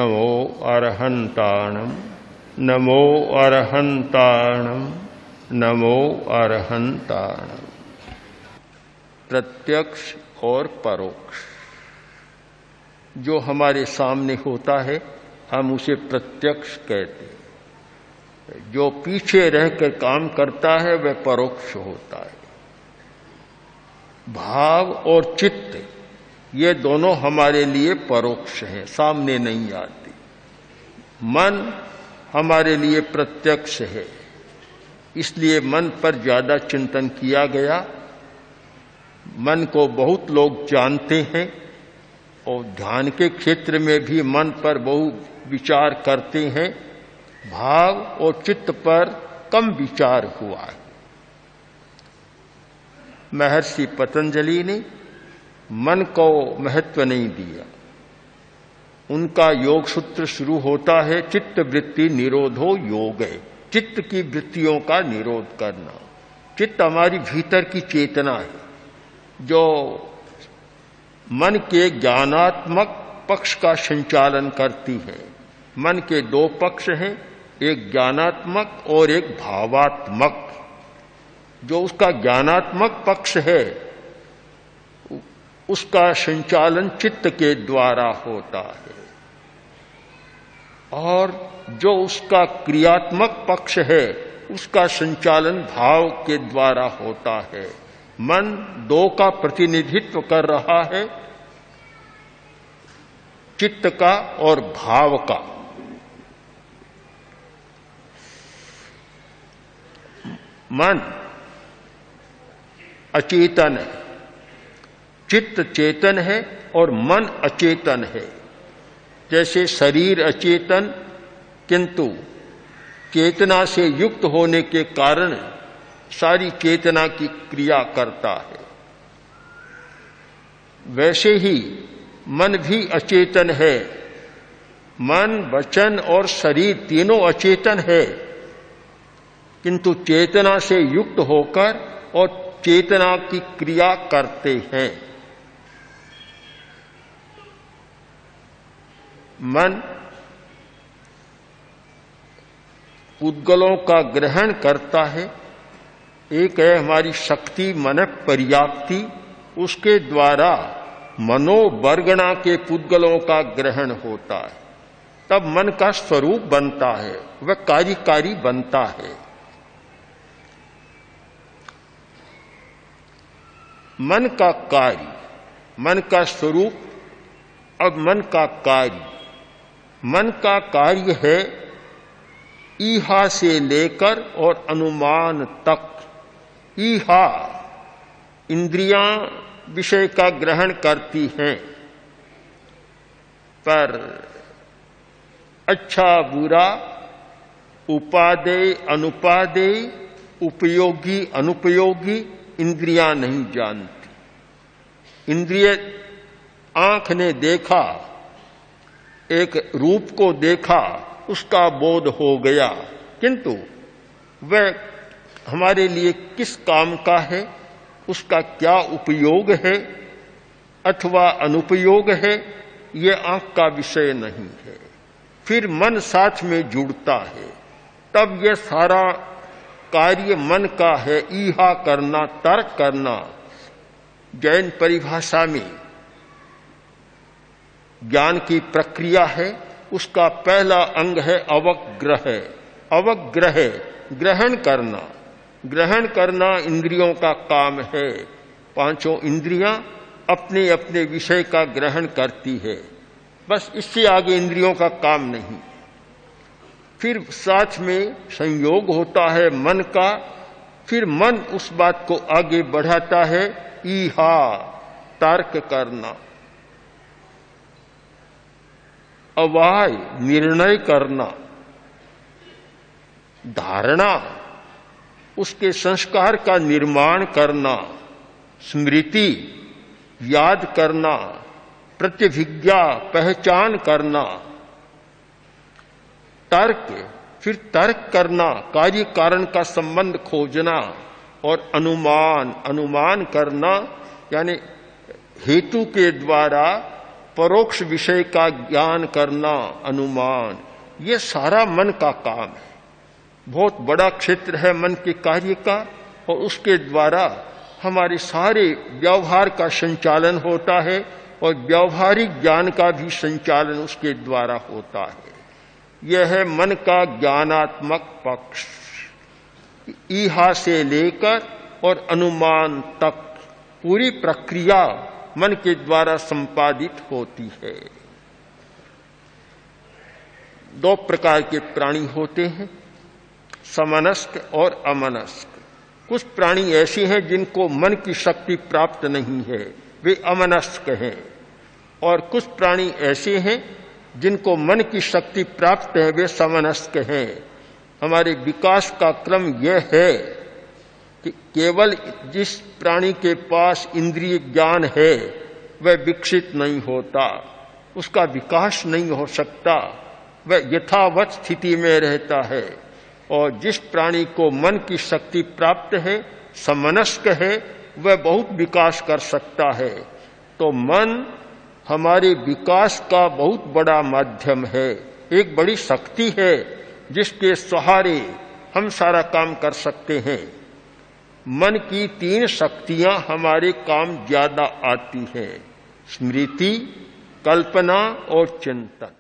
नमो अरहन्ताणं नमो अरहन्ताणं नमो अरहन्ताणं। प्रत्यक्ष और परोक्ष जो हमारे सामने होता है हम उसे प्रत्यक्ष कहते हैं। जो पीछे रहकर काम करता है वह परोक्ष होता है। भाव और चित्त ये दोनों हमारे लिए परोक्ष हैं, सामने नहीं आती। मन हमारे लिए प्रत्यक्ष है, इसलिए मन पर ज्यादा चिंतन किया गया। मन को बहुत लोग जानते हैं और ध्यान के क्षेत्र में भी मन पर बहुत विचार करते हैं। भाव और चित्त पर कम विचार हुआ है। महर्षि पतंजलि ने मन को महत्व नहीं दिया। उनका योग सूत्र शुरू होता है चित्त वृत्ति निरोधो योग है, चित्त की वृत्तियों का निरोध करना। चित्त हमारी भीतर की चेतना है जो मन के ज्ञानात्मक पक्ष का संचालन करती है। मन के दो पक्ष हैं, एक ज्ञानात्मक और एक भावात्मक। जो उसका ज्ञानात्मक पक्ष है उसका संचालन चित्त के द्वारा होता है, और जो उसका क्रियात्मक पक्ष है उसका संचालन भाव के द्वारा होता है। मन दो का प्रतिनिधित्व कर रहा है, चित्त का और भाव का। मन अचेतन है, चित्त चेतन है और मन अचेतन है। जैसे शरीर अचेतन किंतु चेतना से युक्त होने के कारण सारी चेतना की क्रिया करता है, वैसे ही मन भी अचेतन है। मन, वचन और शरीर तीनों अचेतन है, किंतु चेतना से युक्त होकर और चेतना की क्रिया करते हैं। मन पुद्गलों का ग्रहण करता है। एक है हमारी शक्ति मन पर्याप्ति, उसके द्वारा मनोवर्गणा के पुद्गलों का ग्रहण होता है। तब मन का स्वरूप बनता है, वह कार्यकारी बनता है। मन का कार्य, मन का स्वरूप, अब मन का कार्य। मन का कार्य है ईहा से लेकर और अनुमान तक। ईहा इंद्रियां विषय का ग्रहण करती हैं, पर अच्छा बुरा, उपादेय अनुपादेय, उपयोगी अनुपयोगी इंद्रियां नहीं जानती। इंद्रिय आंख ने देखा, एक रूप को देखा, उसका बोध हो गया, किंतु वह हमारे लिए किस काम का है, उसका क्या उपयोग है अथवा अनुपयोग है, ये आंख का विषय नहीं है। फिर मन साथ में जुड़ता है, तब यह सारा कार्य मन का है। ईहा करना, तर्क करना। जैन परिभाषा में ज्ञान की प्रक्रिया है, उसका पहला अंग है अवग्रह। अवग्रह ग्रहण करना। ग्रहण करना इंद्रियों का काम है। पांचों इंद्रियां अपने अपने विषय का ग्रहण करती है, बस इससे आगे इंद्रियों का काम नहीं। फिर साथ में संयोग होता है मन का, फिर मन उस बात को आगे बढ़ाता है। ईहा तर्क करना, अवाय निर्णय करना, धारणा उसके संस्कार का निर्माण करना, स्मृति याद करना, प्रतिभिज्ञा पहचान करना, तर्क फिर तर्क करना, कार्य कारण का संबंध खोजना, और अनुमान, अनुमान करना यानी हेतु के द्वारा परोक्ष विषय का ज्ञान करना, अनुमान, ये सारा मन का काम है। बहुत बड़ा क्षेत्र है मन के कार्य का, और उसके द्वारा हमारे सारे व्यवहार का संचालन होता है और व्यवहारिक ज्ञान का भी संचालन उसके द्वारा होता है। यह है मन का ज्ञानात्मक पक्ष। ईहा से लेकर और अनुमान तक पूरी प्रक्रिया मन के द्वारा संपादित होती है। दो प्रकार के प्राणी होते हैं, समनस्क और अमनस्क। कुछ प्राणी ऐसे हैं जिनको मन की शक्ति प्राप्त नहीं है, वे अमनस्क हैं, और कुछ प्राणी ऐसे हैं जिनको मन की शक्ति प्राप्त है, वे समनस्क हैं। हमारे विकास का क्रम यह है कि केवल जिस प्राणी के पास इंद्रिय ज्ञान है वह विकसित नहीं होता, उसका विकास नहीं हो सकता, वह यथावत स्थिति में रहता है। और जिस प्राणी को मन की शक्ति प्राप्त है, समनस्क है, वह बहुत विकास कर सकता है। तो मन हमारे विकास का बहुत बड़ा माध्यम है, एक बड़ी शक्ति है जिसके सहारे हम सारा काम कर सकते हैं। मन की 3 शक्तियां हमारे काम ज्यादा आती हैं, स्मृति, कल्पना और चिंतन।